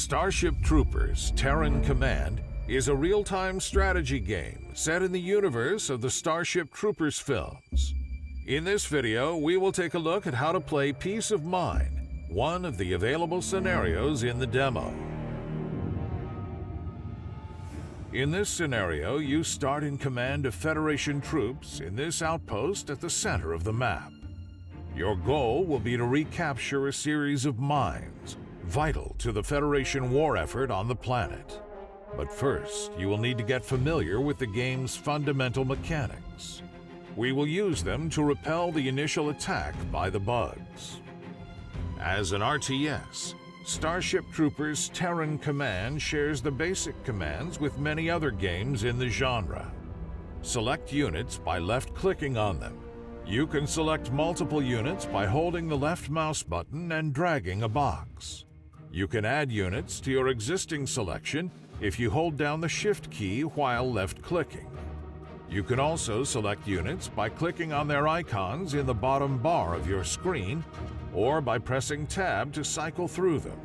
Starship Troopers Terran Command is a real-time strategy game set in the universe of the Starship Troopers films. In this video, we will take a look at how to play Peace of Mind, one of the available scenarios in the demo. In this scenario, you start in command of Federation troops in this outpost at the center of the map. Your goal will be to recapture a series of mines vital to the Federation war effort on the planet. But first, you will need to get familiar with the game's fundamental mechanics. We will use them to repel the initial attack by the bugs. As an RTS, Starship Troopers Terran Command shares the basic commands with many other games in the genre. Select units by left-clicking on them. You can select multiple units by holding the left mouse button and dragging a box. You can add units to your existing selection if you hold down the Shift key while left-clicking. You can also select units by clicking on their icons in the bottom bar of your screen or by pressing Tab to cycle through them.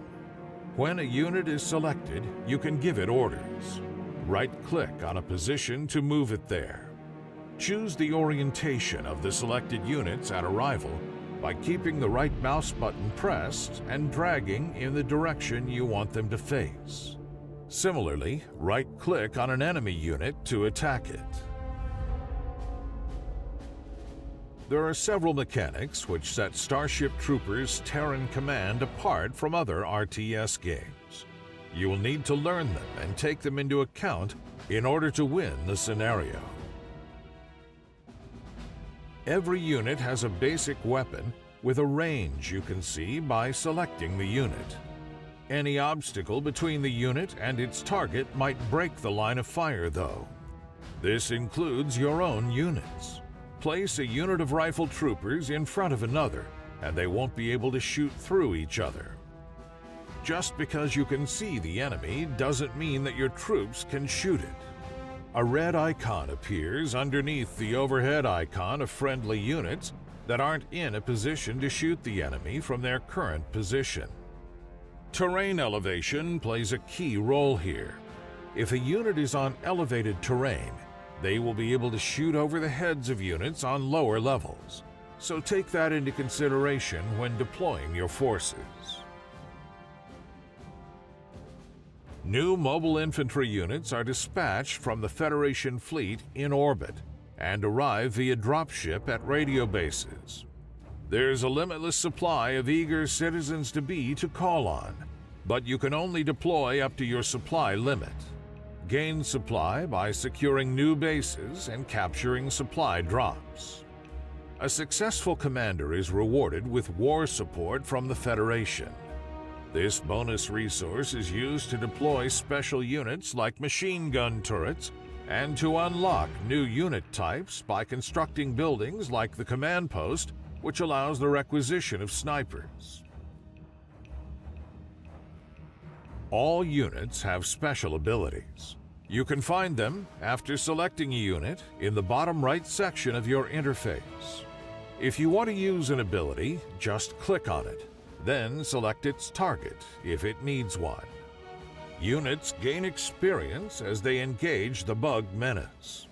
When a unit is selected, you can give it orders. Right-click on a position to move it there. Choose the orientation of the selected units at arrival by keeping the right mouse button pressed and dragging in the direction you want them to face. Similarly, right-click on an enemy unit to attack it. There are several mechanics which set Starship Troopers Terran Command apart from other RTS games. You will need to learn them and take them into account in order to win the scenario. Every unit has a basic weapon with a range you can see by selecting the unit. Any obstacle between the unit and its target might break the line of fire, though. This includes your own units. Place a unit of rifle troopers in front of another, and they won't be able to shoot through each other. Just because you can see the enemy doesn't mean that your troops can shoot it. A red icon appears underneath the overhead icon of friendly units that aren't in a position to shoot the enemy from their current position. Terrain elevation plays a key role here. If a unit is on elevated terrain, they will be able to shoot over the heads of units on lower levels, so take that into consideration when deploying your forces. New mobile infantry units are dispatched from the Federation fleet in orbit and arrive via dropship at radio bases. There's a limitless supply of eager citizens-to-be to call on, but you can only deploy up to your supply limit. Gain supply by securing new bases and capturing supply drops. A successful commander is rewarded with war support from the Federation. This bonus resource is used to deploy special units like machine gun turrets and to unlock new unit types by constructing buildings like the command post, which allows the requisition of snipers. All units have special abilities. You can find them after selecting a unit in the bottom right section of your interface. If you want to use an ability, just click on it. Then select its target if it needs one. Units gain experience as they engage the bug menace.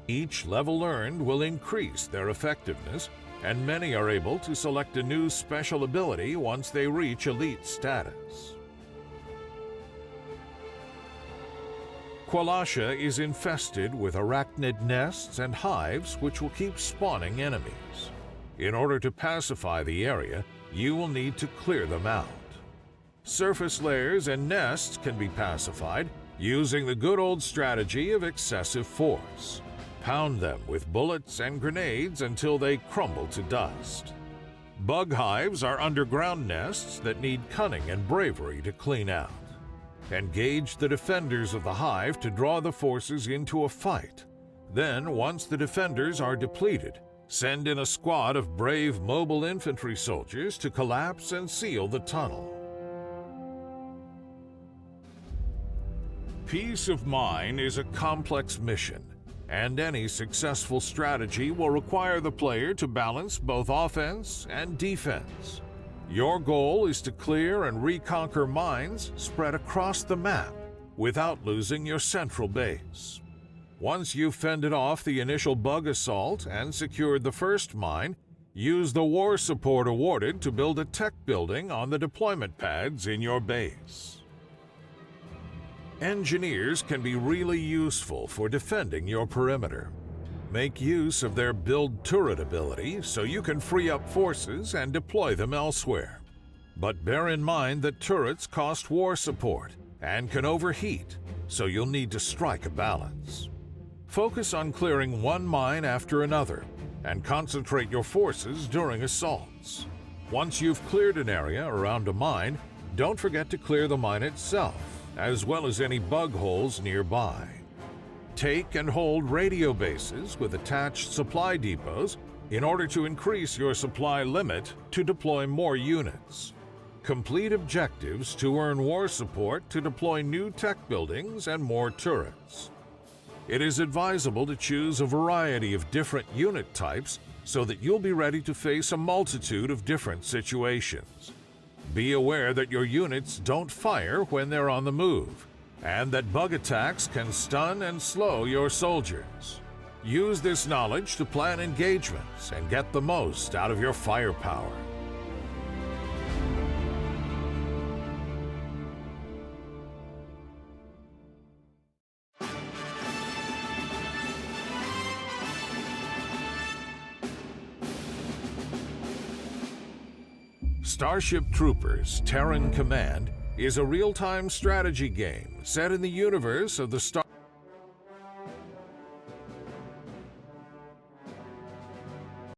Each level earned will increase their effectiveness, and many are able to select a new special ability once they reach elite status. Qualasha is infested with arachnid nests and hives which will keep spawning enemies. In order to pacify the area, you will need to clear them out. Surface layers and nests can be pacified using the good old strategy of excessive force. Pound them with bullets and grenades until they crumble to dust. Bug hives are underground nests that need cunning and bravery to clean out. Engage the defenders of the hive to draw the forces into a fight. Then, once the defenders are depleted, send in a squad of brave mobile infantry soldiers to collapse and seal the tunnel. Peace of Mind is a complex mission, and any successful strategy will require the player to balance both offense and defense. Your goal is to clear and reconquer mines spread across the map without losing your central base. Once you've fended off the initial bug assault and secured the first mine, use the war support awarded to build a tech building on the deployment pads in your base. Engineers can be really useful for defending your perimeter. Make use of their build turret ability so you can free up forces and deploy them elsewhere. But bear in mind that turrets cost war support and can overheat, so you'll need to strike a balance. Focus on clearing one mine after another and concentrate your forces during assaults. Once you've cleared an area around a mine, don't forget to clear the mine itself, as well as any bug holes nearby. Take and hold radio bases with attached supply depots in order to increase your supply limit to deploy more units. Complete objectives to earn war support to deploy new tech buildings and more turrets. It is advisable to choose a variety of different unit types so that you'll be ready to face a multitude of different situations. Be aware that your units don't fire when they're on the move, and that bug attacks can stun and slow your soldiers. Use this knowledge to plan engagements and get the most out of your firepower. Starship Troopers Terran Command is a real-time strategy game set in the universe of the